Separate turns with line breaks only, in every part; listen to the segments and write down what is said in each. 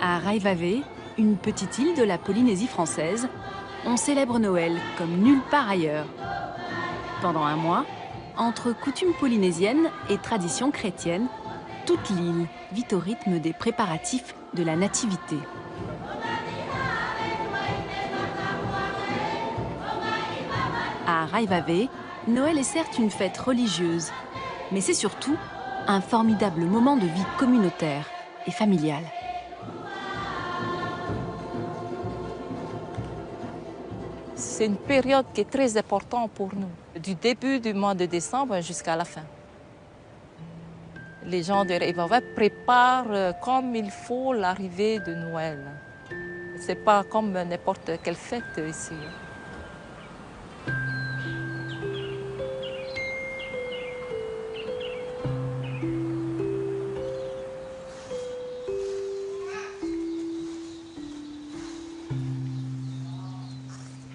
À Raivavé, une petite île de la Polynésie française, on célèbre Noël comme nulle part ailleurs. Pendant un mois, entre coutumes polynésiennes et traditions chrétiennes, toute l'île vit au rythme des préparatifs de la nativité. À Raivavé, Noël est certes une fête religieuse, mais c'est surtout un formidable moment de vie communautaire et familiale.
C'est une période qui est très importante pour nous, du début du mois de décembre jusqu'à la fin. Les gens de Raivavé préparent comme il faut l'arrivée de Noël. Ce n'est pas comme n'importe quelle fête ici.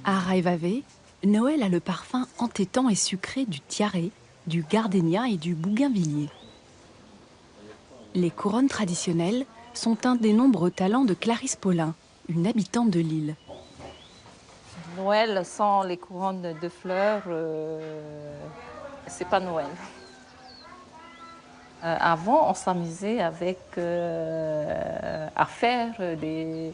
À Raivavé, Noël a le parfum entêtant et sucré du tiaré, du gardénia et du bougainvillier. Les couronnes traditionnelles sont un des nombreux talents de Clarisse Paulin, une habitante de l'île.
Noël sans les couronnes de fleurs, c'est pas Noël. Avant, on s'amusait avec à faire des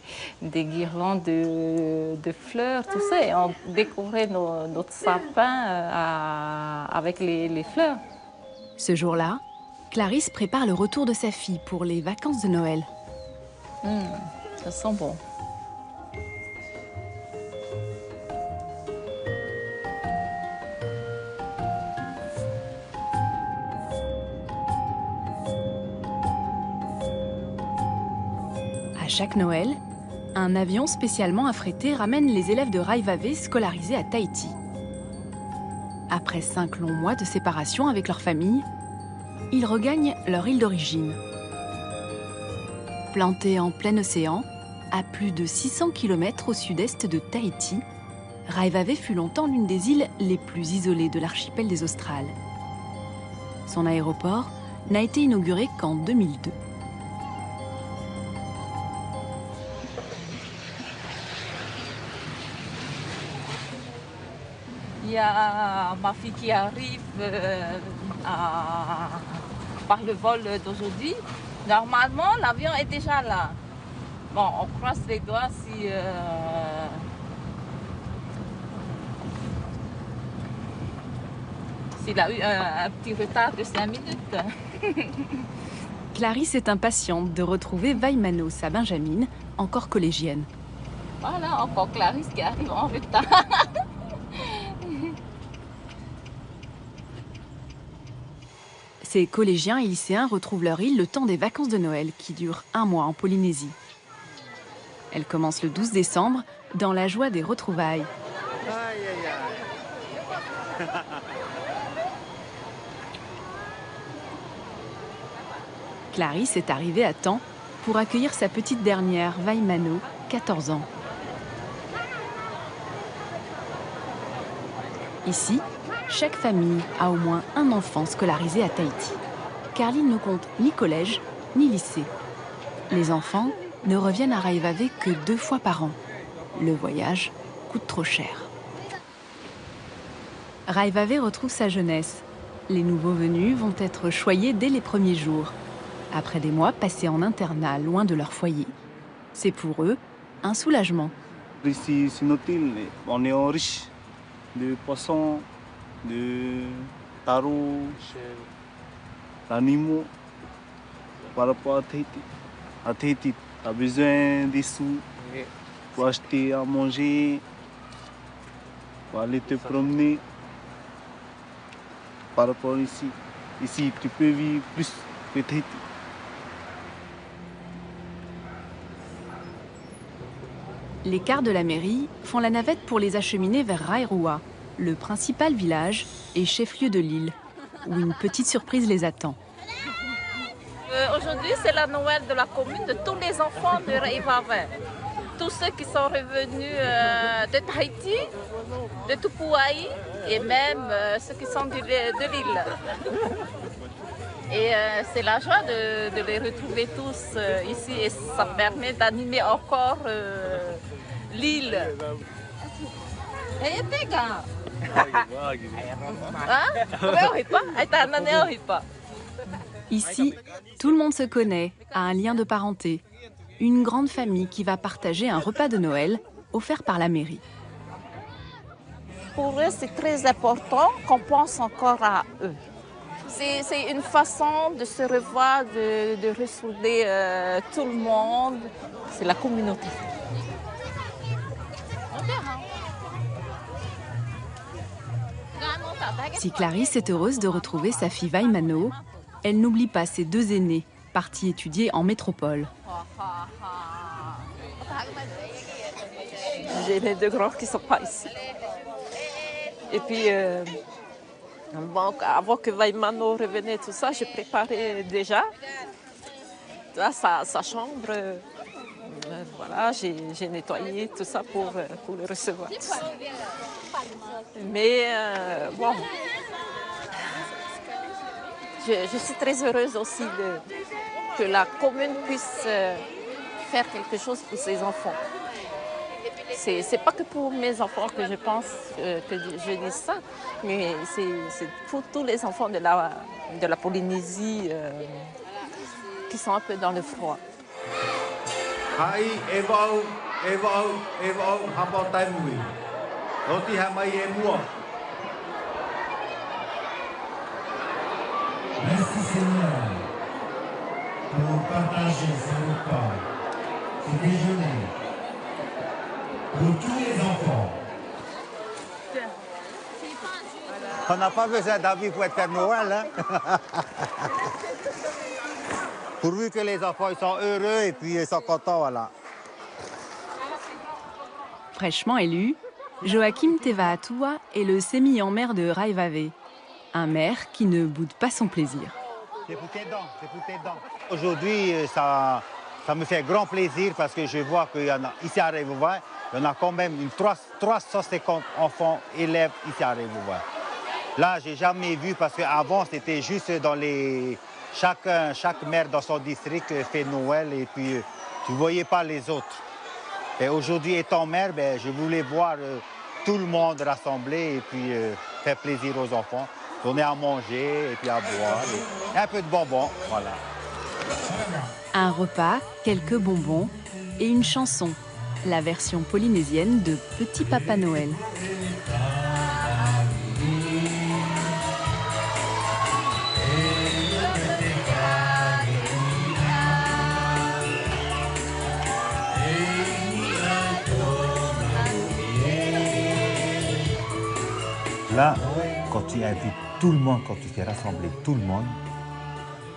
guirlandes de fleurs, tout ça, et on décorait notre sapin avec les fleurs.
Ce jour-là, Clarisse prépare le retour de sa fille pour les vacances de Noël.
Ça sent bon.
À chaque Noël, un avion spécialement affrété ramène les élèves de Raivavé scolarisés à Tahiti. Après 5 longs mois de séparation avec leur famille, ils regagnent leur île d'origine. Plantée en plein océan, à plus de 600 km au sud-est de Tahiti, Raivavé fut longtemps l'une des îles les plus isolées de l'archipel des Australes. Son aéroport n'a été inauguré qu'en 2002.
Il y a ma fille qui arrive par le vol d'aujourd'hui. Normalement, l'avion est déjà là. Bon, on croise les doigts si... s'il a eu un petit retard de 5 minutes.
Clarisse est impatiente de retrouver Vaimano, sa Benjamine, encore collégienne.
Voilà, encore Clarisse qui arrive en retard.
Ces collégiens et lycéens retrouvent leur île le temps des vacances de Noël, qui durent un mois en Polynésie. Elles commencent le 12 décembre, dans la joie des retrouvailles. Clarisse est arrivée à temps pour accueillir sa petite dernière, Vaimano, 14 ans. Ici, chaque famille a au moins un enfant scolarisé à Tahiti, car l'île ne compte ni collège ni lycée. Les enfants ne reviennent à Raivavé que 2 fois par an. Le voyage coûte trop cher. Raivavé retrouve sa jeunesse. Les nouveaux venus vont être choyés dès les premiers jours, après des mois passés en internat loin de leur foyer. C'est pour eux un soulagement.
Ici, sur notre île, on est riche de poissons, de tarots, d'animaux par rapport à Tahiti. À Tahiti, tu as besoin des sous pour acheter à manger, pour aller te promener. Par rapport ici, ici tu peux vivre plus que Tahiti.
Les cars de la mairie font la navette pour les acheminer vers Rairua, le principal village et chef-lieu de l'île, où une petite surprise les attend.
Aujourd'hui, c'est la Noël de la commune de tous les enfants de Raivavé. Tous ceux qui sont revenus de Tahiti, de Tupuai et même ceux qui sont de l'île. Et Et c'est la joie de les retrouver tous ici et ça permet d'animer encore l'île.
Ici, tout le monde se connaît, a un lien de parenté. Une grande famille qui va partager un repas de Noël offert par la mairie.
Pour eux, c'est très important qu'on pense encore à eux. C'est une façon de se revoir, de ressouder tout le monde. C'est la communauté.
Si Clarisse est heureuse de retrouver sa fille Vaimano, elle n'oublie pas ses deux aînés, partis étudier en métropole.
J'ai les deux grands qui ne sont pas ici. Et puis, bon, avant que Vaimano revenait, tout ça, j'ai préparé déjà là, sa chambre. Voilà, j'ai nettoyé tout ça pour le recevoir. Tout ça. Mais bon, je suis très heureuse aussi que la commune puisse faire quelque chose pour ses enfants. C'est pas que pour mes enfants que je pense que je dis ça, mais c'est pour tous les enfants de la Polynésie qui sont un peu dans le froid.
Merci Seigneur pour partager ce repas, ce déjeuner pour tous les enfants.
On n'a pas besoin d'avis pour être Père Noël. Hein? Pourvu que les enfants ils sont heureux et puis ils sont contents, voilà.
Fraîchement élu, Joachim Tevaatua est le sémillant-maire de Raivave, un maire qui ne boude pas son plaisir.
C'est pour tes dents, c'est pour tes dents. Aujourd'hui, ça me fait grand plaisir parce que je vois qu'il y en a ici à Raivave, il y en a quand même 350 enfants, élèves ici à Raivave. Là, j'ai jamais vu parce qu'avant, c'était juste dans les... Chaque maire dans son district fait Noël et puis tu ne voyais pas les autres. Et aujourd'hui, étant maire, je voulais voir tout le monde rassemblé et puis faire plaisir aux enfants, donner à manger et puis à boire et un peu de bonbons, voilà.
Un repas, quelques bonbons et une chanson, la version polynésienne de Petit Papa Noël.
Là, quand tu invites tout le monde, quand tu fais rassembler tout le monde,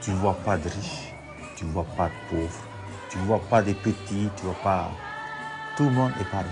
tu ne vois pas de riches, tu ne vois pas de pauvres, tu ne vois pas des petits, tu ne vois pas... Tout le monde est pareil.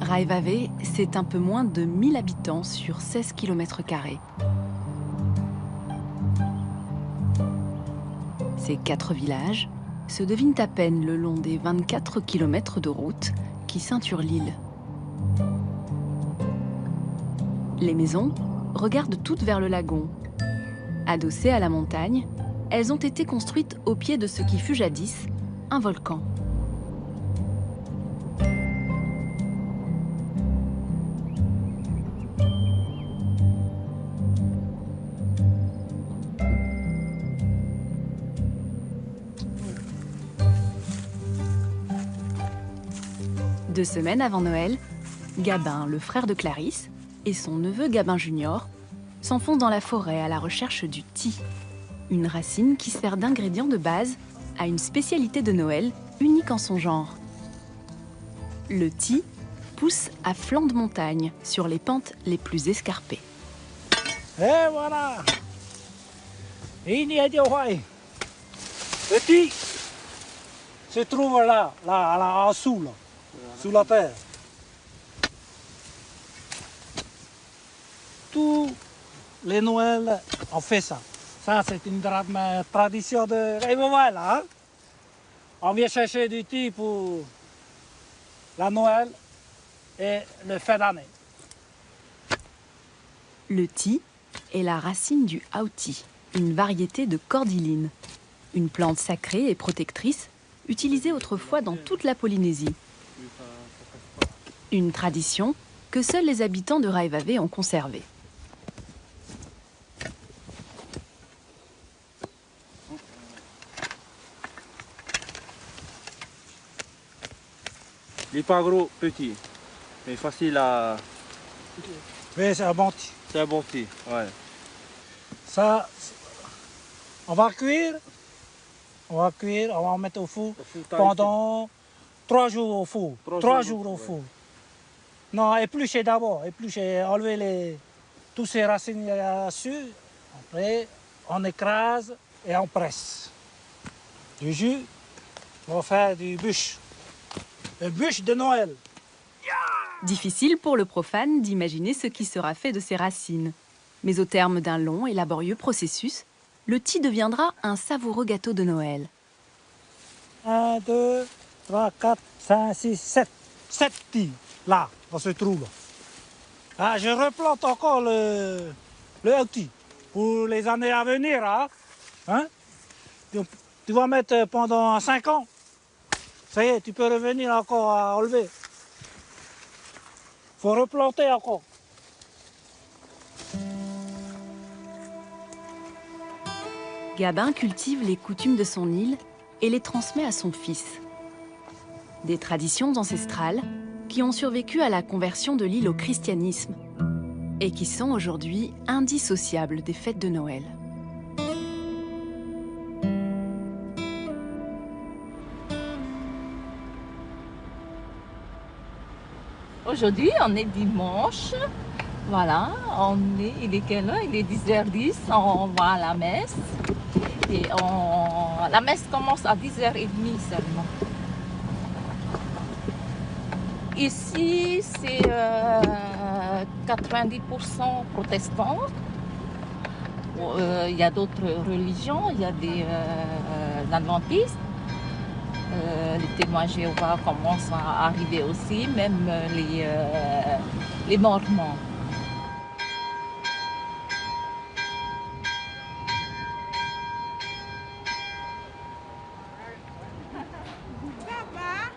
Raivave, c'est un peu moins de 1000 habitants sur 16 km². Ces 4 villages se devinent à peine le long des 24 km de route qui ceinturent l'île. Les maisons regardent toutes vers le lagon. Adossées à la montagne, elles ont été construites au pied de ce qui fut jadis un volcan. Deux semaines avant Noël, Gabin, le frère de Clarisse, et son neveu Gabin Junior s'enfoncent dans la forêt à la recherche du ti, une racine qui sert d'ingrédient de base à une spécialité de Noël unique en son genre. Le ti pousse à flanc de montagne sur les pentes les plus escarpées.
Et voilà! Le ti! se trouve là, en dessous, là, sous la terre. Tous les Noëls, on fait ça. Ça, c'est une tradition de Réveillon, là. Hein? On vient chercher du thé pour la Noël et le fin d'année.
Le ti est la racine du auti, une variété de cordyline, une plante sacrée et protectrice utilisée autrefois dans toute la Polynésie. Une tradition que seuls les habitants de Raivave ont conservée.
Il n'est pas gros, petit, mais facile à...
Oui, c'est un bon thé.
C'est un bon thé, ouais.
Ça, on va cuire, on va en mettre au four pendant 3 jours au four. 3 jours au four. Non, éplucher d'abord, enlever toutes ces racines là-dessus. Après, on écrase et on presse. Du jus, on va faire du bûche. Une bûche de Noël.
Difficile pour le profane d'imaginer ce qui sera fait de ces racines. Mais au terme d'un long et laborieux processus, le ti deviendra un savoureux gâteau de Noël.
1, 2, 3, 4, 5, 6, 7. 7 tis, là, dans ce trou-là. Ah, je replante encore le ti pour les années à venir. Hein? Tu vas mettre pendant 5 ans. Ça y est, tu peux revenir encore à enlever. Faut replanter encore.
Gabin cultive les coutumes de son île et les transmet à son fils. Des traditions ancestrales qui ont survécu à la conversion de l'île au christianisme et qui sont aujourd'hui indissociables des fêtes de Noël.
Aujourd'hui, on est dimanche. Voilà, il est quelle heure? Il est 10h10, on va à la messe. Et la messe commence à 10h30 seulement. Ici, c'est 90% protestants. Il y a d'autres religions, il y a des adventistes. Les témoins Jéhovah commencent à arriver aussi, même les mormons.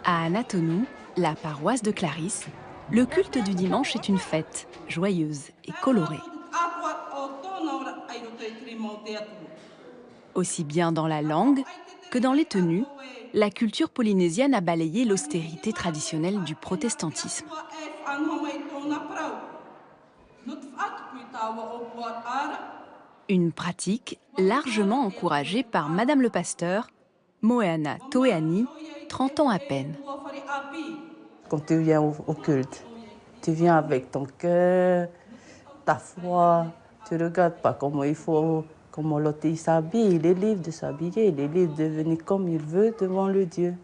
À Anatonou, la paroisse de Clarisse, le culte du dimanche est une fête, joyeuse et colorée. Aussi bien dans la langue que dans les tenues, la culture polynésienne a balayé l'austérité traditionnelle du protestantisme. Une pratique largement encouragée par Madame le pasteur, Moeana Toeani, 30 ans à peine.
Quand tu viens au culte, tu viens avec ton cœur, ta foi, tu ne regardes pas comment l'autre s'habille, il est libre de s'habiller, il est libre de venir comme il veut devant le Dieu.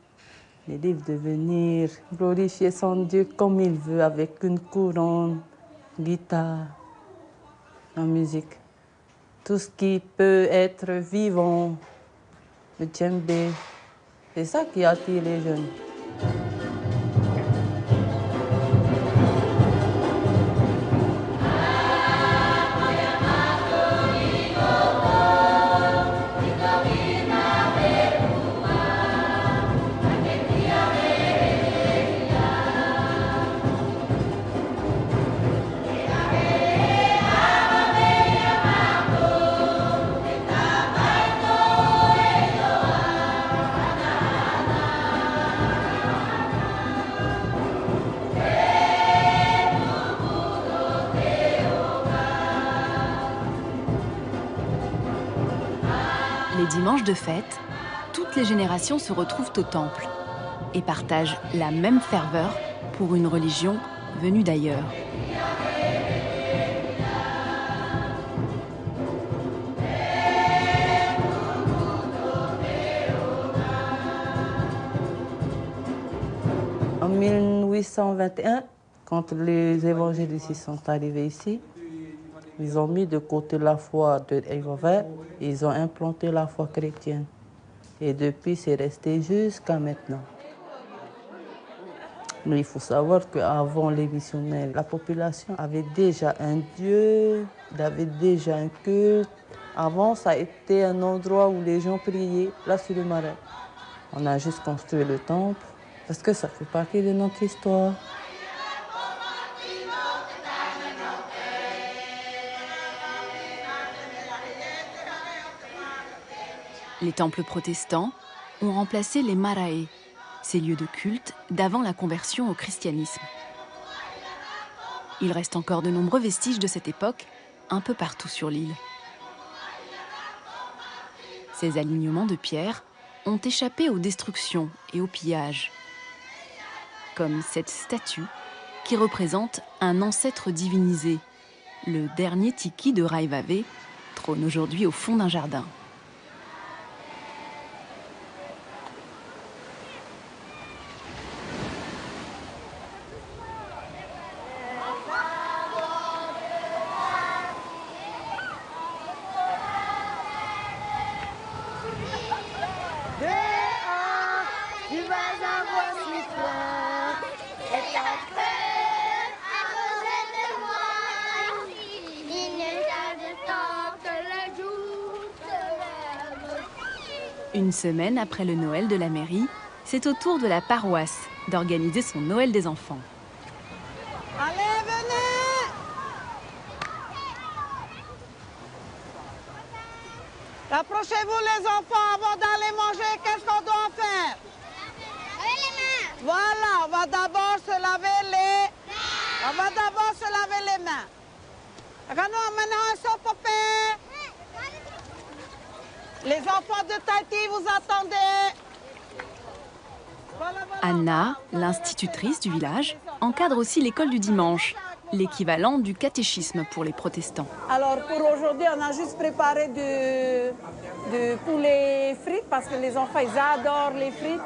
Il est libre de venir glorifier son Dieu comme il veut, avec une couronne, guitare, la musique. Tout ce qui peut être vivant, le djembé, c'est ça qui attire les jeunes.
Les dimanches de fête, toutes les générations se retrouvent au temple et partagent la même ferveur pour une religion venue d'ailleurs.
1821, quand les évangélistes sont arrivés ici, ils ont mis de côté la foi de Jéhovah, ils ont implanté la foi chrétienne. Et depuis, c'est resté jusqu'à maintenant. Mais il faut savoir qu'avant les missionnaires, la population avait déjà un Dieu, avait déjà un culte. Avant, ça a été un endroit où les gens priaient, là sur le marais. On a juste construit le temple, parce que ça fait partie de notre histoire.
Les temples protestants ont remplacé les marae, ces lieux de culte d'avant la conversion au christianisme. Il reste encore de nombreux vestiges de cette époque, un peu partout sur l'île. Ces alignements de pierre ont échappé aux destructions et aux pillages. Comme cette statue qui représente un ancêtre divinisé. Le dernier tiki de Raivave trône aujourd'hui au fond d'un jardin. Une semaine après le Noël de la mairie, c'est au tour de la paroisse d'organiser son Noël des enfants.
Allez, venez! Approchez-vous les enfants avant d'aller manger. Qu'est-ce qu'on doit faire?
Laver les mains.
Voilà, on va d'abord se laver les... On va d'abord se laver les mains. Maintenant, un sopopé. Les enfants de Tahiti, vous attendez.
Anna, l'institutrice du village, encadre aussi l'école du dimanche, l'équivalent du catéchisme pour les protestants.
Alors pour aujourd'hui, on a juste préparé de poulet frites parce que les enfants, ils adorent les frites.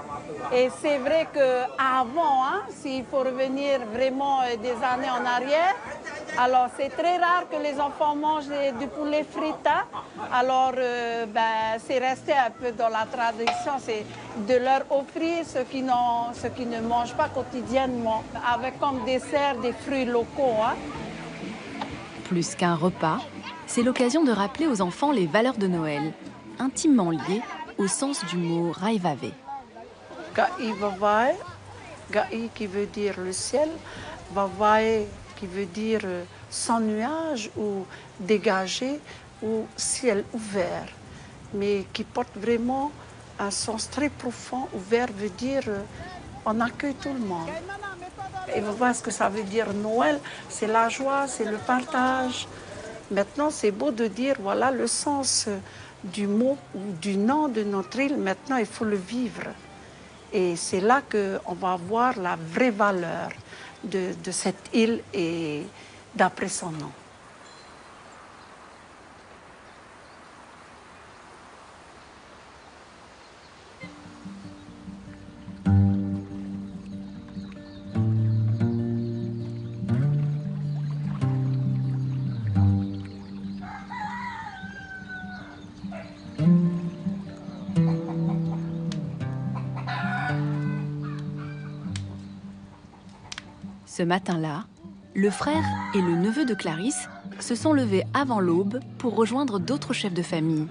Et c'est vrai qu'avant, s'il faut revenir vraiment des années en arrière, alors c'est très rare que les enfants mangent du poulet frites. Alors c'est resté un peu dans la tradition, c'est de leur offrir ce qu'ils ne mangent pas quotidiennement, avec comme dessert des fruits locaux.
Plus qu'un repas, c'est l'occasion de rappeler aux enfants les valeurs de Noël, intimement liées au sens du mot Raivave.
Ga'i Vavae, Ga'i qui veut dire le ciel, Vavae qui veut dire sans nuage ou dégagé ou ciel ouvert, mais qui porte vraiment un sens très profond. Ouvert veut dire on accueille tout le monde. Et vous voyez ce que ça veut dire Noël, c'est la joie, c'est le partage. Maintenant, c'est beau de dire, voilà le sens du mot ou du nom de notre île. Maintenant, il faut le vivre. Et c'est là qu'on va voir la vraie valeur de cette île et d'après son nom.
Ce matin-là, le frère et le neveu de Clarisse se sont levés avant l'aube pour rejoindre d'autres chefs de famille.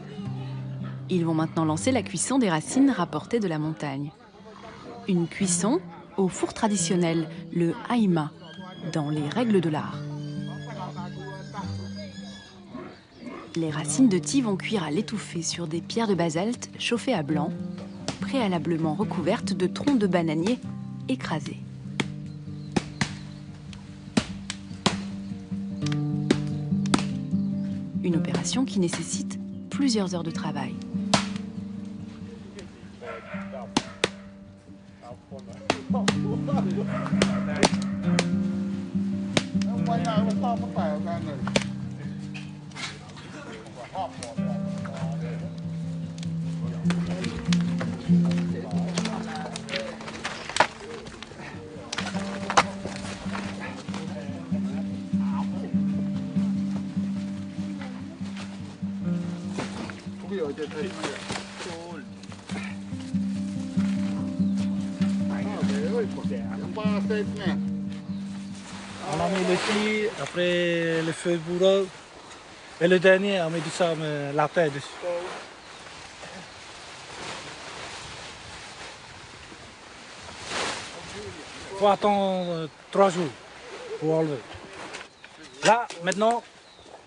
Ils vont maintenant lancer la cuisson des racines rapportées de la montagne. Une cuisson au four traditionnel, le haima, dans les règles de l'art. Les racines de thym vont cuire à l'étouffée sur des pierres de basalte chauffées à blanc, préalablement recouvertes de troncs de bananier écrasés. Une opération qui nécessite plusieurs heures de travail.
On a mis le tir, après le feu de bourreau. Et le dernier, on met du ça, la terre dessus. Il faut attendre 3 jours pour enlever. Là, maintenant,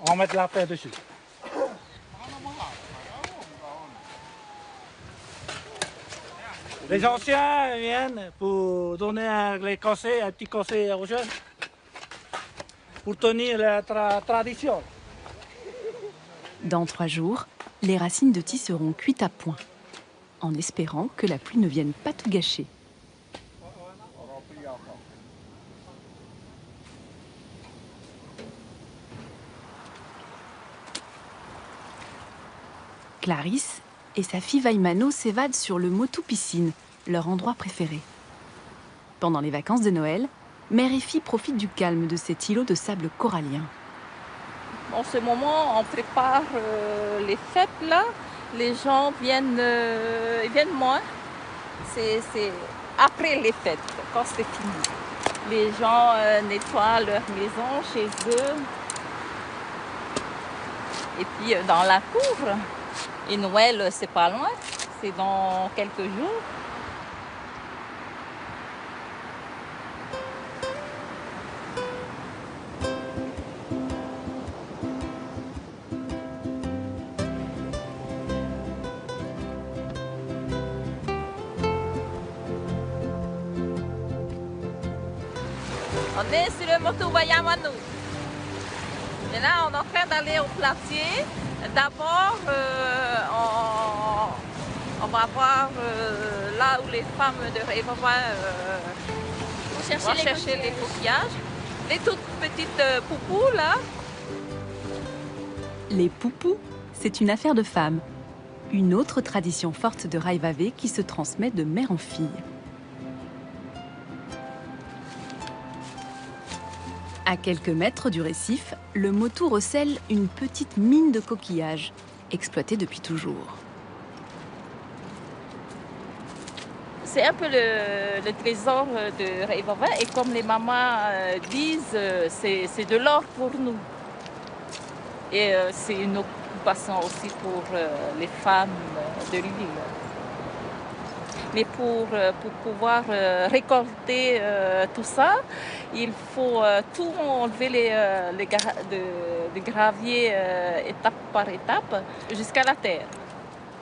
on va mettre la terre dessus. Les anciens viennent pour donner les conseils, un petit conseil aux jeunes, pour tenir la tradition.
Dans 3 jours, les racines de thym seront cuites à point, en espérant que la pluie ne vienne pas tout gâcher. Clarisse et sa fille Vaimano s'évadent sur le Motu Piscine, leur endroit préféré. Pendant les vacances de Noël, mère et fille profitent du calme de cet îlot de sable corallien.
En ce moment, on prépare les fêtes là. Les gens viennent, ils viennent moins. C'est après les fêtes, quand c'est fini. Les gens nettoient leur maison chez eux. Et puis dans la cour. Et Noël, c'est pas loin, c'est dans quelques jours. On est sur le Motu Vaimano. Et là, on est en train d'aller au platier. D'abord, on va voir là où les femmes de Raivava vont chercher les coquillages. Les toutes petites poupous, là.
Les poupous, c'est une affaire de femmes. Une autre tradition forte de Raivava qui se transmet de mère en fille. À quelques mètres du récif, le Motu recèle une petite mine de coquillages, exploitée depuis toujours.
C'est un peu le trésor de Raivava et comme les mamans disent, c'est de l'or pour nous. Et c'est une occupation aussi pour les femmes de l'île. Mais pour pouvoir récolter tout ça, il faut tout enlever les graviers étape par étape jusqu'à la terre.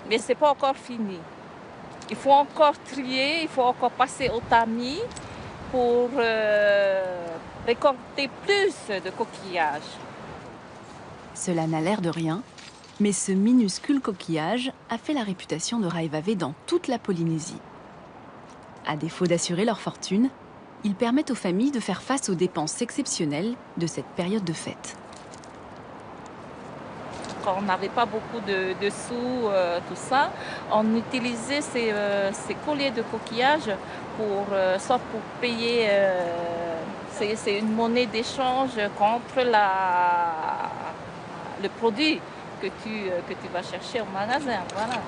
Mais ce n'est pas encore fini. Il faut encore trier, il faut encore passer au tamis pour récolter plus de coquillages.
Cela n'a l'air de rien, mais ce minuscule coquillage a fait la réputation de Raivava dans toute la Polynésie. À défaut d'assurer leur fortune, ils permettent aux familles de faire face aux dépenses exceptionnelles de cette période de fête.
Quand on n'avait pas beaucoup de sous, tout ça, on utilisait ces colliers de coquillages soit pour payer, c'est une monnaie d'échange contre le produit que tu vas chercher au magasin. Voilà.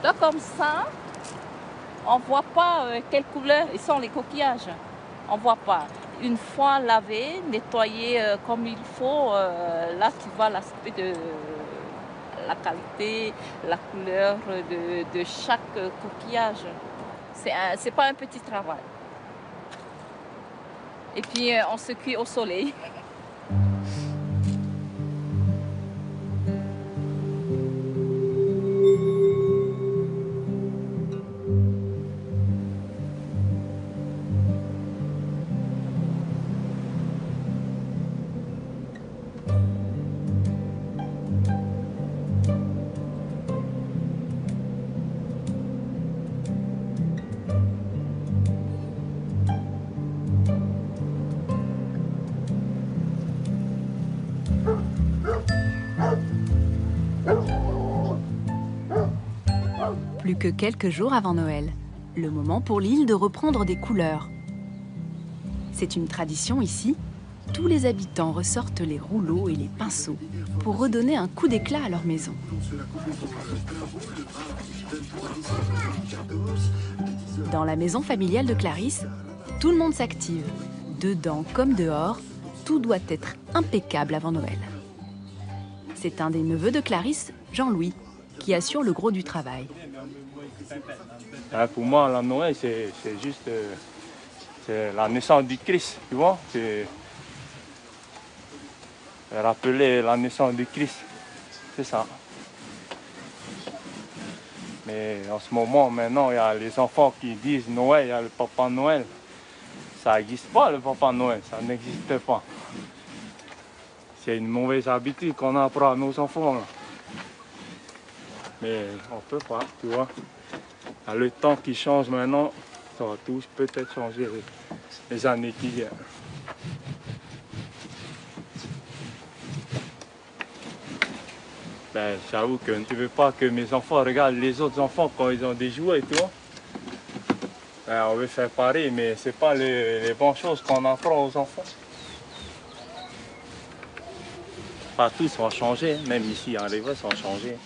Là, comme ça, on ne voit pas quelle couleur sont les coquillages. On ne voit pas. Une fois lavé, nettoyé comme il faut, là tu vois l'aspect de la qualité, la couleur de chaque coquillage. C'est pas un petit travail. Et puis on se cuit au soleil.
Plus que quelques jours avant Noël, le moment pour l'île de reprendre des couleurs. C'est une tradition ici, tous les habitants ressortent les rouleaux et les pinceaux pour redonner un coup d'éclat à leur maison. Dans la maison familiale de Clarisse, tout le monde s'active. Dedans comme dehors, tout doit être impeccable avant Noël. C'est un des neveux de Clarisse, Jean-Louis, qui assure le gros du travail.
Pour moi, la Noël, c'est juste c'est la naissance du Christ, tu vois. C'est rappeler la naissance du Christ, c'est ça. Mais en ce moment, maintenant, il y a les enfants qui disent Noël, il y a le Papa Noël. Ça n'existe pas, le Papa Noël, ça n'existe pas. C'est une mauvaise habitude qu'on apprend à nos enfants. Là. Mais on peut pas, tu vois. Il y a le temps qui change maintenant, ça va tous peut-être changer les années qui viennent. Ben, j'avoue que je ne veux pas que mes enfants regardent les autres enfants quand ils ont des jouets, tu vois. Ben, on veut faire pareil, mais ce n'est pas les bonnes choses qu'on apprend aux enfants. Pas tout, ça va changer, même ici à Rivas, ça va changer.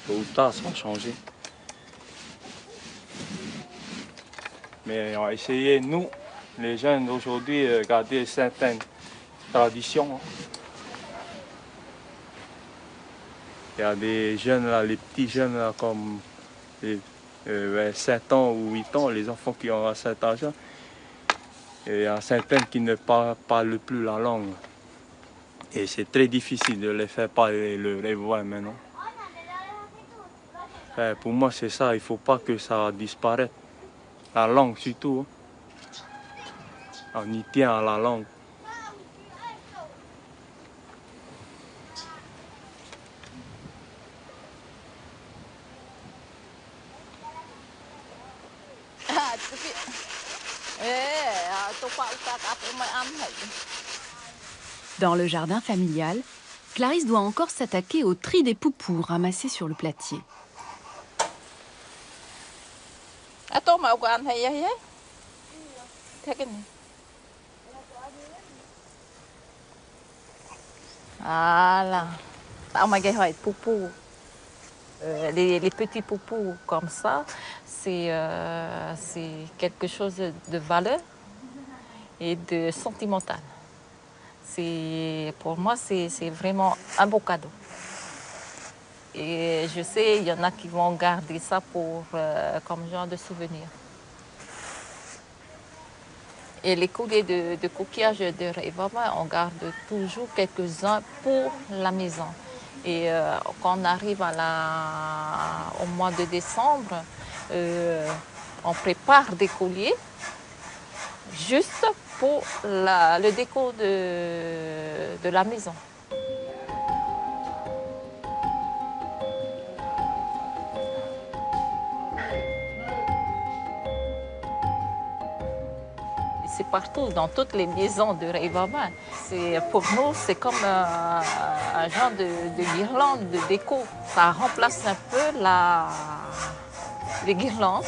Tôt ou tard, ça va changer. Mais on va essayer, nous, les jeunes d'aujourd'hui, de garder certaines traditions. Il y a des jeunes, là, les petits jeunes, là, comme 7 ans ou 8 ans, les enfants qui ont cet âge, et il y a certains qui ne parlent plus la langue. Et c'est très difficile de les faire parler le réveil maintenant. Pour moi, c'est ça, il ne faut pas que ça disparaisse. La langue surtout. On y tient à la langue.
Dans le jardin familial, Clarisse doit encore s'attaquer au tri des poupous ramassés sur le platier.
Voilà. Les petits poupous comme ça, c'est quelque chose de valeur et de sentimental. Pour moi, c'est vraiment un beau cadeau. Et je sais, il y en a qui vont garder ça comme genre de souvenir. Et les coulées de coquillages de Revava, on garde toujours quelques-uns pour la maison. Et quand on arrive au mois de décembre, on prépare des colliers juste pour le déco de la maison. C'est partout, dans toutes les maisons de Revava. Pour nous, c'est comme un genre de guirlande, de déco. Ça remplace un peu les guirlandes.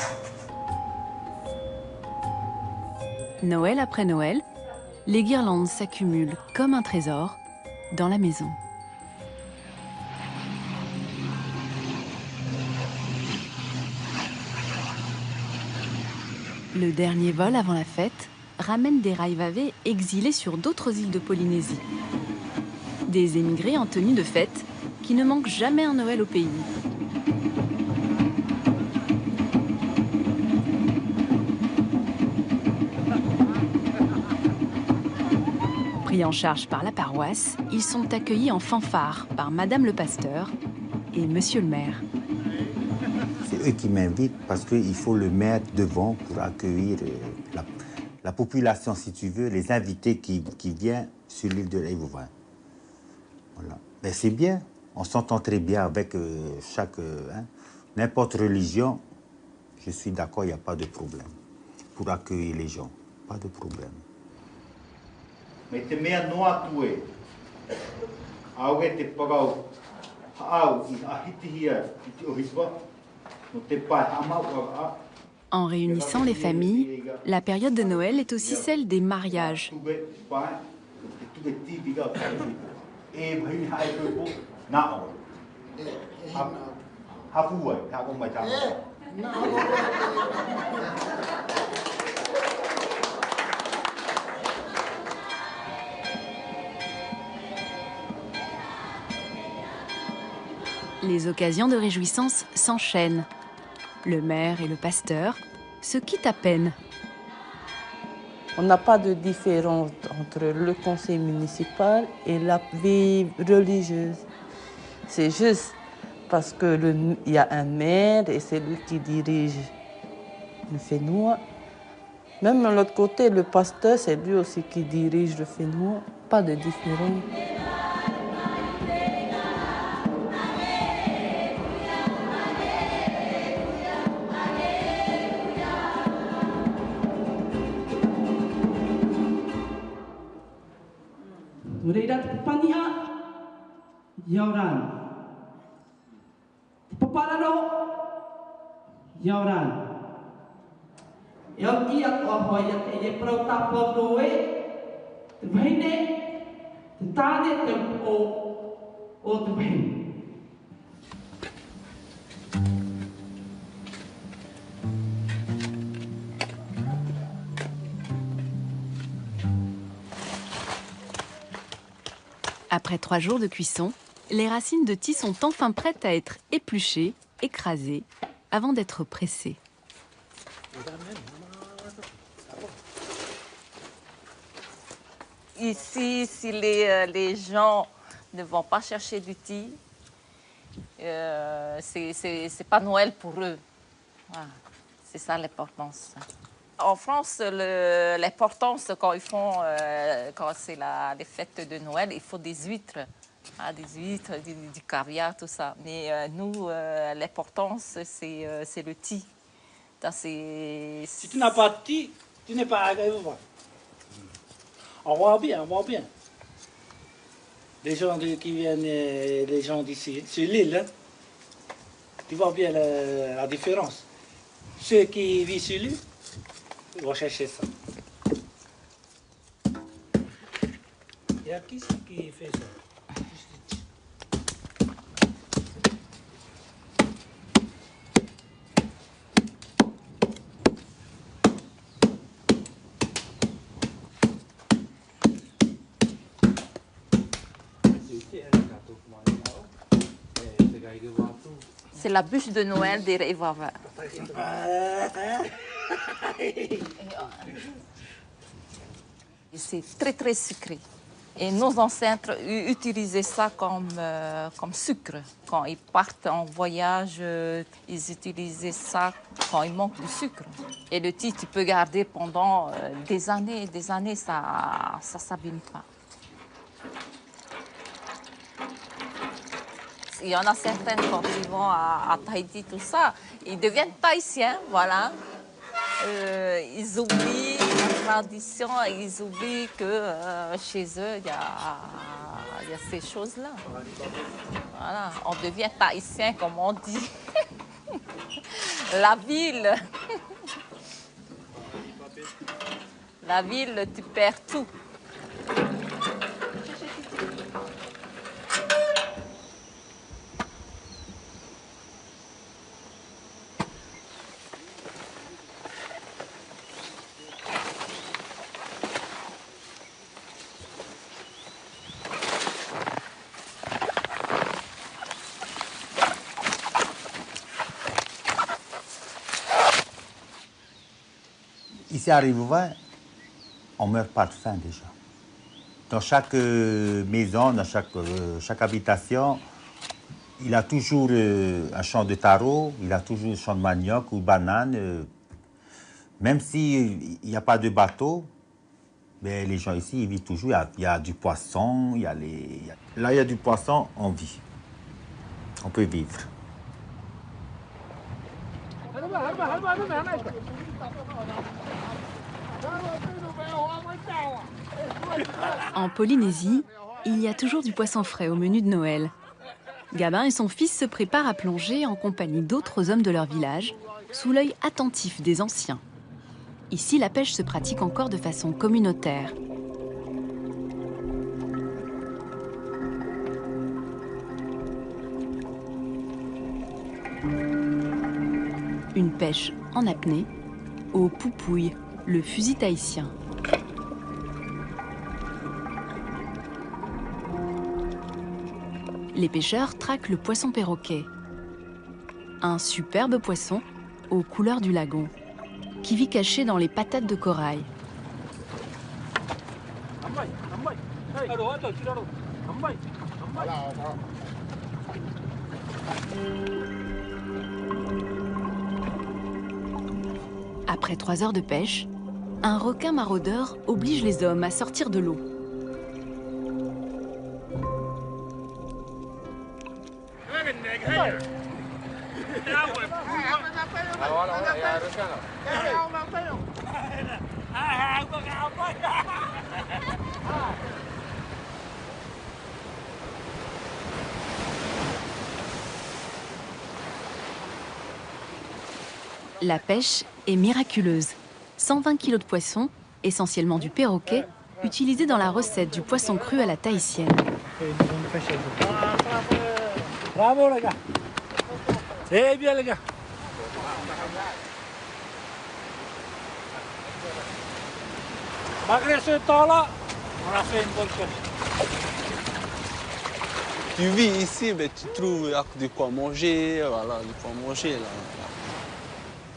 Noël après Noël, les guirlandes s'accumulent comme un trésor dans la maison. Le dernier vol avant la fête ramène des Raivavé exilés sur d'autres îles de Polynésie. Des émigrés en tenue de fête qui ne manquent jamais un Noël au pays. Pris en charge par la paroisse, ils sont accueillis en fanfare par Madame le pasteur et Monsieur le maire.
C'est eux qui m'invitent parce qu'il faut le mettre devant pour accueillir la population, si tu veux, les invités qui viennent sur l'île de Revava. Voilà. Mais c'est bien, on s'entend très bien avec n'importe religion. Je suis d'accord, il n'y a pas de problème pour accueillir les gens, pas de problème. Mais te mea noa tue, au te pagau, au I ahitihia, iti ohiswa, no te pai amau a.
En réunissant les familles, la période de Noël est aussi celle des mariages. Les occasions de réjouissance s'enchaînent. Le maire et le pasteur se quittent à peine.
On n'a pas de différence entre le conseil municipal et la vie religieuse. C'est juste parce qu'il y a un maire et c'est lui qui dirige le Fénois. Même de l'autre côté, le pasteur, c'est lui aussi qui dirige le Fénois. Pas de différence.
Après 3 jours de cuisson, les racines de thym sont enfin prêtes à être épluchées, écrasées, avant d'être pressées.
Ici, si les gens ne vont pas chercher du thym, c'est pas Noël pour eux. Voilà. C'est ça l'importance. En France, l'importance quand ils font, quand c'est les fêtes de Noël, il faut des huîtres. Hein, des huîtres, du caviar, tout ça. Mais nous, l'importance, c'est le thym.
Si tu n'as pas de thym, tu n'es pas arrivé. On voit bien, on voit bien. Les gens qui viennent, les gens d'ici, sur l'île, hein, tu vois bien la différence. Ceux qui vivent sur l'île, ils vont chercher ça. Il y a qui fait ça?
C'est la bûche de Noël des Revava. C'est très très sucré. Et nos ancêtres utilisaient ça comme sucre. Quand ils partent en voyage, ils utilisaient ça quand il manque de sucre. Et le thym, tu peux garder pendant des années, ça ne s'abîme pas. Il y en a certains, quand ils vont à Tahiti, tout ça, ils deviennent tahitiens, voilà. Ils oublient la tradition, ils oublient que chez eux, il y a ces choses-là. Voilà, on devient tahitien, comme on dit. La ville, tu perds tout.
Ici à Rivouvin, on ne meurt pas de faim déjà. Dans chaque maison, dans chaque habitation, il a toujours un champ de taro, il a toujours un champ de manioc ou de banane. Même s'il n'y a pas de bateau, mais les gens ici ils vivent toujours. Il y a du poisson, là il y a du poisson, on vit. On peut vivre.
En Polynésie, il y a toujours du poisson frais au menu de Noël. Gabin et son fils se préparent à plonger en compagnie d'autres hommes de leur village, sous l'œil attentif des anciens. Ici, la pêche se pratique encore de façon communautaire. Une pêche en apnée, au poupouille, le fusil tahitien. Les pêcheurs traquent le poisson perroquet. Un superbe poisson aux couleurs du lagon, qui vit caché dans les patates de corail. Après 3 heures de pêche, un requin maraudeur oblige les hommes à sortir de l'eau. La pêche est miraculeuse. 120 kg de poisson, essentiellement du perroquet, utilisé dans la recette du poisson cru à la tahitienne.
Bravo les gars. C'est bien les gars. Malgré ce temps-là, on a fait une bonne pêche.
Tu vis ici, mais tu trouves de quoi manger, voilà, de quoi manger là.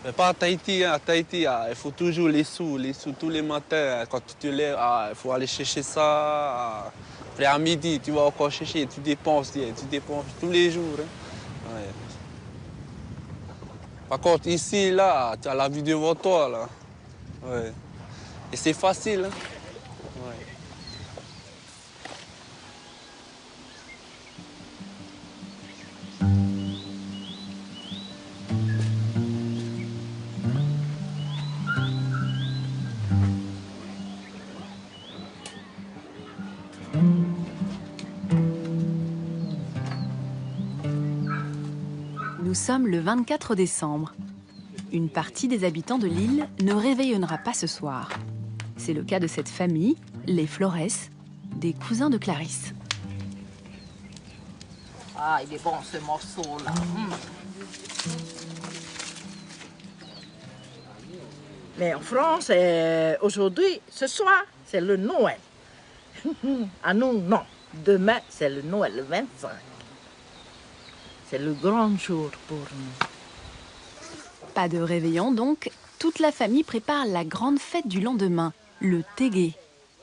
Mais pas à Tahiti, hein. À Tahiti, il faut toujours les sous tous les matins. Quand tu te lèves, il faut aller chercher ça. Après à midi, tu vas encore chercher, tu dépenses tous les jours. Hein. Ouais. Par contre, ici, là, tu as la vie devant toi. Là. Ouais. Et c'est facile. Hein. Ouais.
Nous sommes le 24 décembre. Une partie des habitants de l'île ne réveillonnera pas ce soir. C'est le cas de cette famille, les Flores, des cousins de Clarisse.
Ah, il est bon ce morceau-là.
Mais en France, aujourd'hui, ce soir, c'est le Noël. À nous, non. Demain, c'est le Noël, le 25. C'est le grand jour pour nous.
Pas de réveillon donc, toute la famille prépare la grande fête du lendemain, le Tégué.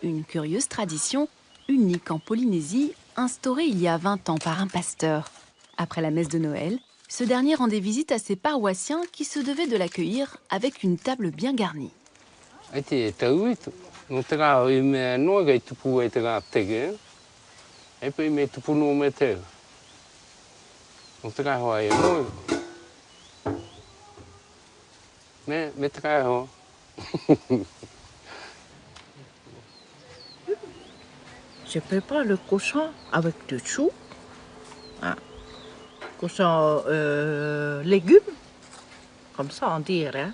Une curieuse tradition, unique en Polynésie, instaurée il y a 20 ans par un pasteur. Après la messe de Noël, ce dernier rendait visite à ses paroissiens qui se devaient de l'accueillir avec une table bien garnie.
Je prépare le cochon avec du chou, cochon légumes, comme ça on dirait.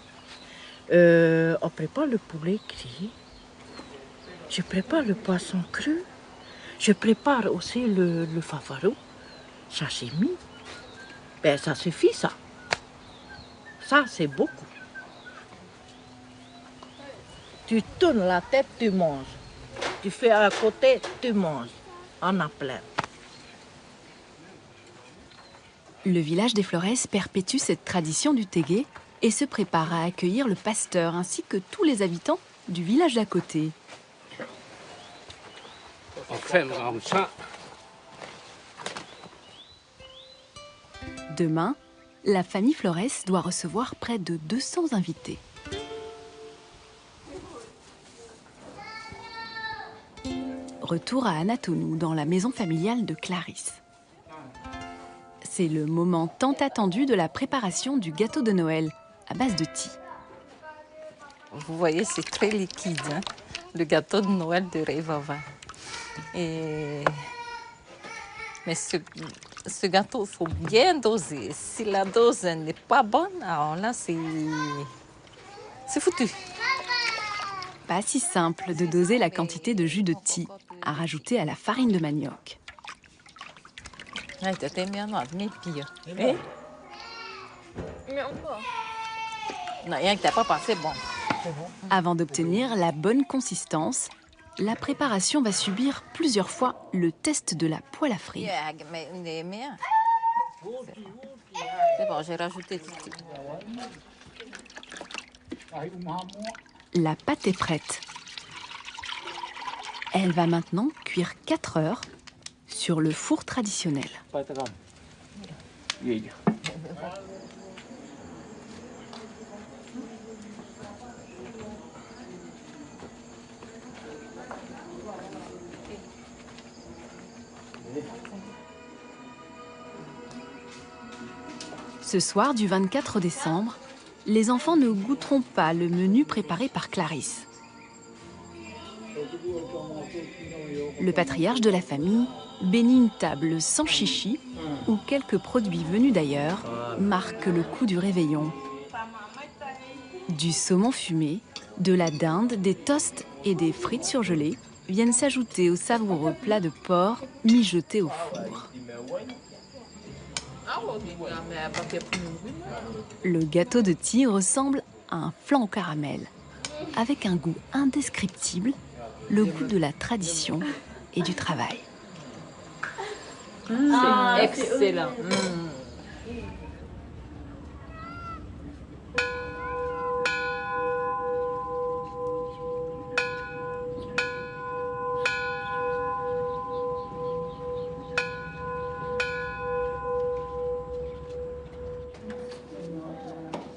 On prépare le poulet gris, je prépare le poisson cru, je prépare aussi le favarou, sashimi. Ben ça suffit ça. Ça c'est beaucoup. Tu tournes la tête, tu manges. Tu fais à côté, tu manges. On a plein.
Le village des Flores perpétue cette tradition du Tégué et se prépare à accueillir le pasteur ainsi que tous les habitants du village d'à côté. Demain, la famille Flores doit recevoir près de 200 invités. Retour à Anatonou, dans la maison familiale de Clarisse. C'est le moment tant attendu de la préparation du gâteau de Noël à base de thé.
Vous voyez, c'est très liquide, hein, le gâteau de Noël de Revava. Mais ce gâteau, il faut bien doser. Si la dose n'est pas bonne, alors là, c'est foutu.
Pas si simple de doser la quantité de jus de thé à rajouter à la farine de manioc.
Non, rien que t'as pas passé, bon.
Avant d'obtenir la bonne consistance, la préparation va subir plusieurs fois le test de la poêle à frire.
C'est bon, j'ai rajouté tout.
La pâte est prête. Elle va maintenant cuire 4 heures sur le four traditionnel. Ce soir du 24 décembre, les enfants ne goûteront pas le menu préparé par Clarisse. Le patriarche de la famille bénit une table sans chichi où quelques produits venus d'ailleurs marquent le coup du réveillon. Du saumon fumé, de la dinde, des toasts et des frites surgelées viennent s'ajouter au savoureux plat de porc mijoté au four. Le gâteau de tigre ressemble à un flan au caramel, avec un goût indescriptible, le goût de la tradition et du travail.
C'est excellent.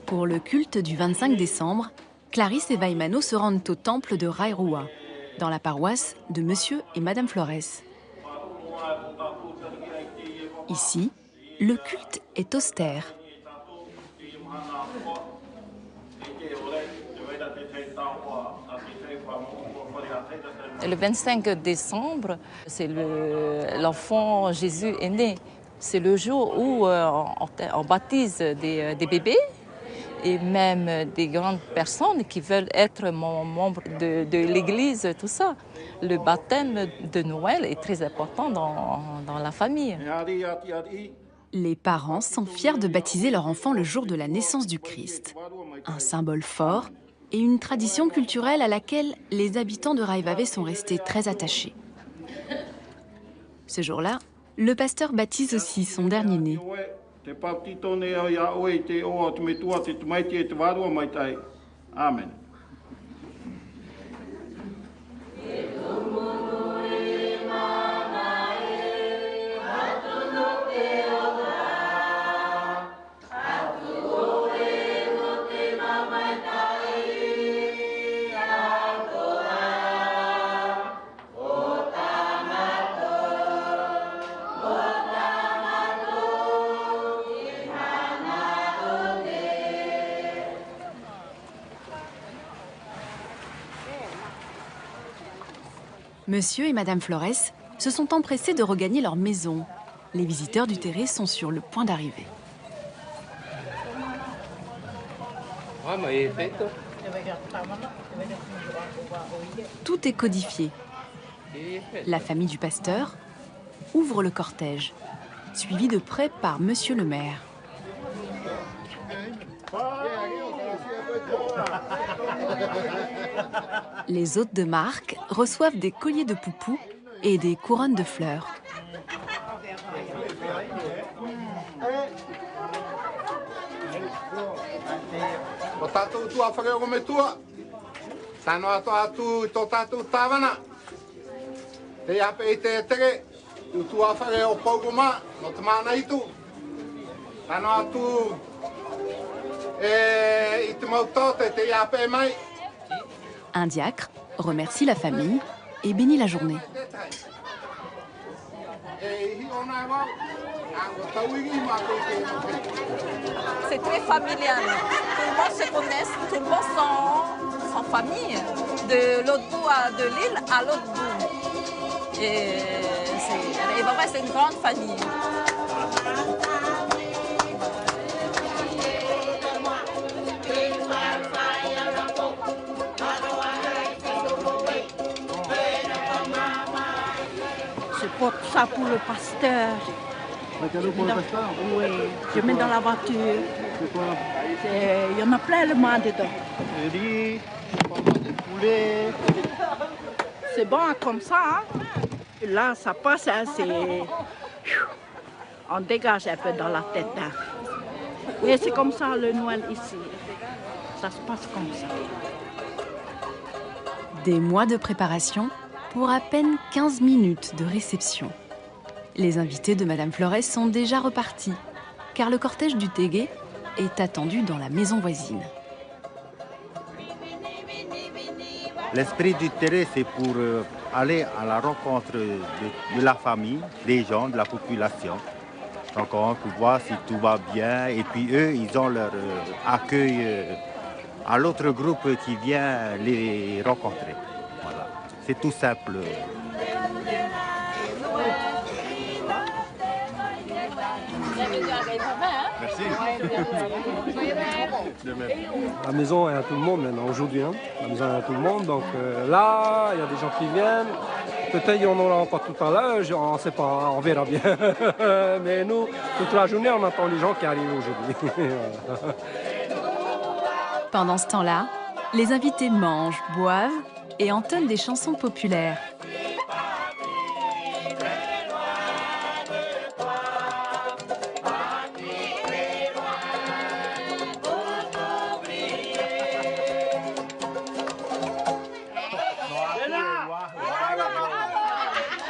Pour le culte du 25 décembre, Clarisse et Vaimano se rendent au temple de Rairua, dans la paroisse de Monsieur et Madame Flores. Ici, le culte est austère.
Le 25 décembre, c'est l'enfant Jésus est né. C'est le jour où on baptise des bébés et même des grandes personnes qui veulent être membres de l'Église, tout ça. Le baptême de Noël est très important dans la famille.
Les parents sont fiers de baptiser leur enfant le jour de la naissance du Christ. Un symbole fort et une tradition culturelle à laquelle les habitants de Raivave sont restés très attachés. Ce jour-là, le pasteur baptise aussi son dernier-né.
Amen.
Monsieur et Madame Flores se sont empressés de regagner leur maison. Les visiteurs du terrain sont sur le point d'arriver. Tout est codifié. La famille du pasteur ouvre le cortège, suivi de près par Monsieur le maire. Les hôtes de marque reçoivent des colliers de poupou et des couronnes de fleurs. Un diacre remercie la famille et bénit la journée.
C'est très familial. Tout le monde se connaît, tout le monde sans famille, de l'autre bout de l'île à l'autre bout. Et c'est une grande famille.
Je porte ça pour le pasteur.
Un cadeau pour le pasteur?
Oui, je mets dans la voiture.
C'est quoi?
Il y en a plein le mois dedans.
Du riz, du poulet.
C'est bon comme ça. Hein? Et là, ça passe, hein, c'est... On dégage un peu dans la tête. Hein. Mais c'est comme ça le Noël ici. Ça se passe comme ça.
Des mois de préparation pour à peine 15 minutes de réception. Les invités de Madame Flores sont déjà repartis, car le cortège du Tégué est attendu dans la maison voisine.
L'esprit du terrain, c'est pour aller à la rencontre de la famille, des gens, de la population. Donc on peut voir si tout va bien. Et puis eux, ils ont leur accueil à l'autre groupe qui vient les rencontrer. Voilà. C'est tout simple.
Merci.
La maison est à tout le monde maintenant, aujourd'hui. Hein. La maison est à tout le monde. Donc là, il y a des gens qui viennent. Peut-être il y en aura encore tout à l'heure, on ne sait pas, on verra bien. Mais nous, toute la journée, on attend les gens qui arrivent aujourd'hui.
Pendant ce temps-là, les invités mangent, boivent et entonnent des chansons populaires.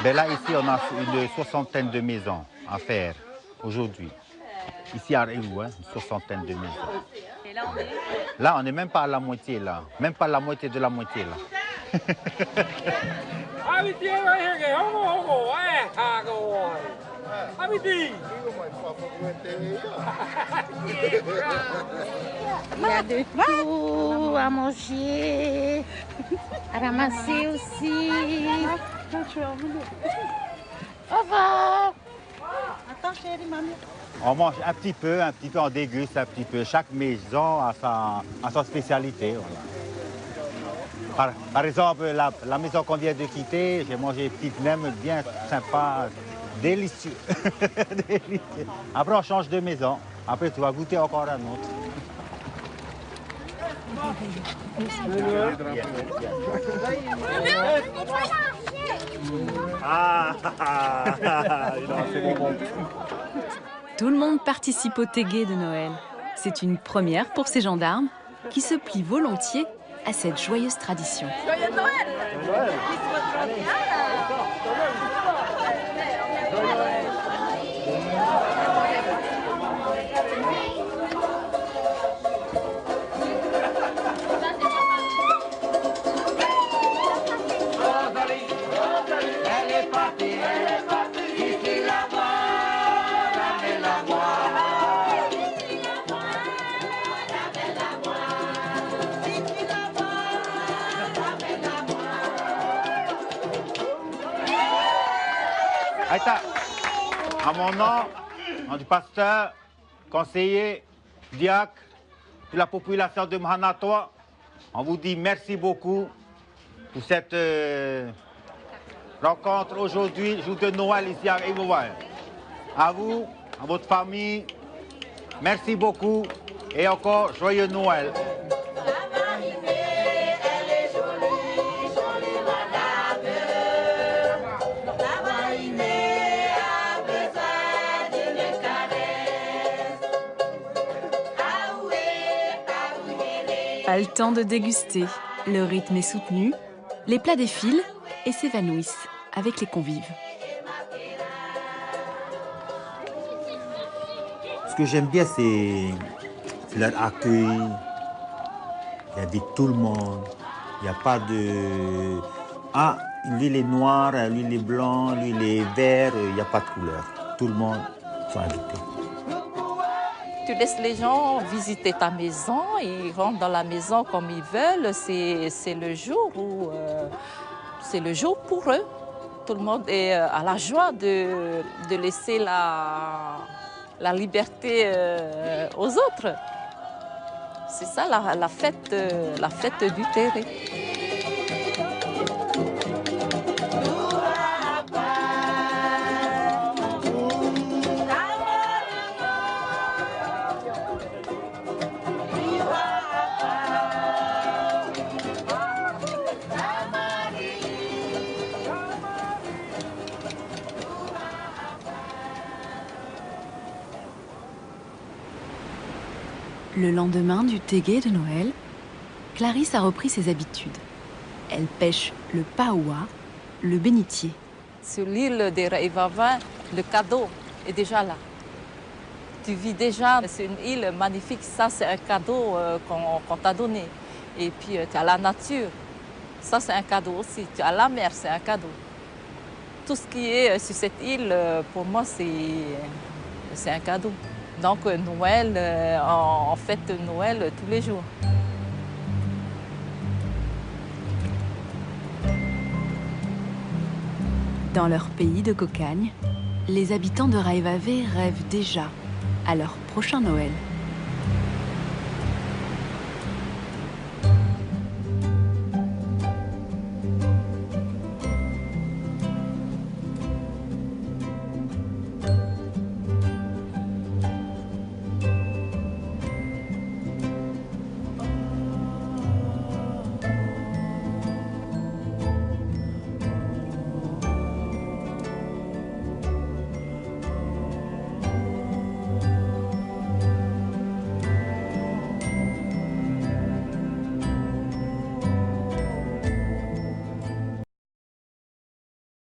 Ben là, ici, on a une soixantaine de maisons à faire aujourd'hui. Ici à Réou, hein, une soixantaine de maisons.
Et là, on est...
Là, on n'est même pas à la moitié, là. Même pas la moitié de la moitié, là.
Il y a de tout à manger, à ramasser aussi. Au revoir.
Attends, chérie, maman.
On mange un petit peu, on déguste un petit peu. Chaque maison a sa spécialité. Voilà. Par exemple, la maison qu'on vient de quitter, j'ai mangé une petite nem bien sympa, délicieux. Délicieux. Après, on change de maison. Après, tu vas goûter encore un autre.
Tout le monde participe au Tégué de Noël. C'est une première pour ces gendarmes qui se plient volontiers à cette joyeuse tradition.
Joyeux Noël!
À mon nom, du pasteur, conseiller, diacre, de la population de Mhanatoa, on vous dit merci beaucoup pour cette rencontre aujourd'hui, jour de Noël ici à Rivoire. À vous, à votre famille, merci beaucoup et encore joyeux Noël.
Pas le temps de déguster, le rythme est soutenu, les plats défilent et s'évanouissent avec les convives.
Ce que j'aime bien, c'est leur accueil. Il invite tout le monde. Il n'y a pas de... Ah, lui il est noir, lui il est blanc, lui il est vert. Il n'y a pas de couleur. Tout le monde sont invités.
Tu laisses les gens visiter ta maison, ils rentrent dans la maison comme ils veulent. C'est le jour où c'est le jour pour eux. Tout le monde est à la joie de laisser la liberté aux autres. C'est ça la fête du Tégué.
Le lendemain du Tégué de Noël, Clarisse a repris ses habitudes. Elle pêche le paoua, le bénitier.
Sur l'île des Raivavin, le cadeau est déjà là. Tu vis déjà, c'est une île magnifique, ça c'est un cadeau qu'on t'a donné. Et puis tu as la nature, ça c'est un cadeau aussi. Tu as la mer, c'est un cadeau. Tout ce qui est sur cette île, pour moi, c'est un cadeau. Donc Noël, on fête Noël tous les jours.
Dans leur pays de cocagne, les habitants de Raivavé rêvent déjà à leur prochain Noël.